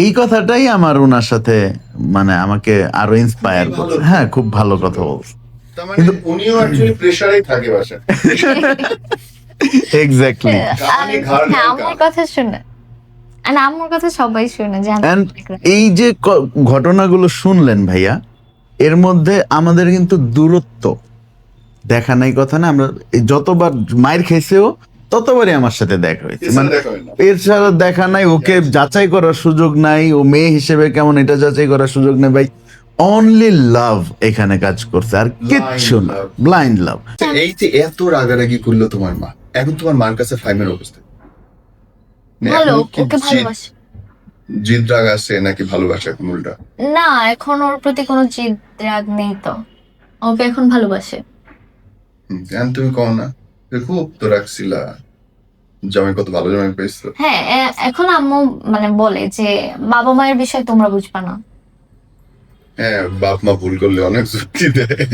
এই কথাটাই আমার ওনার সাথে মানে আমাকে আরো ইন্সপায়ার খুবই ভালো। করছে। হ্যাঁ, খুব ভালো কথা বলছে। তার মানে উনিও অ্যাকচুয়ালি প্রেসারেই থাকে বাসায়। এক্স্যাক্টলি। কাহানি ঘর হ্যাঁ, ঘর আমার কা। কথা শুনে আর আমার কথা সবাই শুনে জানেন। এন্ড এই যে ঘটনাগুলো শুনলেন ভাইয়া, এর মধ্যে আমাদের কিন্তু দূরত্ব দেখা নাই কথা না। আমরা এই যতবার মায়ের খেয়েছেও ততবারই আমার সাথে দেখা হয়েছে, এছাড়া মানে দেখা হয় না। এর ছাড়া দেখা নাই। ওকে যাচাই করার সুযোগ নাই, ও মেয়ে হিসেবে কেমন এটা যাচাই করার সুযোগ নেই ভাই। অনলি লাভ এখানে কাজ করছে, আর কিচ্ছু না। love. ব্লাইন্ড লাভ। এই যে এত রাগারাগি করলো তোমার মা, এখন তোমার মার কাছে ফাইমের অবস্থা মানে ভালো, এখন কি ওকে ভালোবাসে। জিদ রাগ আছে নাকি ভালোবাসা এখন উল্টা? না, এখন ওর প্রতি কোনো জিদ রাগ নেই তো, ওকে এখন ভালোবাসে। এখন তুমি কও না যে খুব তো রাখছিলা, জামাই কত ভালো জামাই পেয়েছো। হ্যাঁ, এখন আম্মু মানে বলে যে বাবা মায়ের বিষয় তোমরা বুঝবা না। হ্যাঁ, বাপ মা ভুল করলে অনেক যুক্তি দেয়।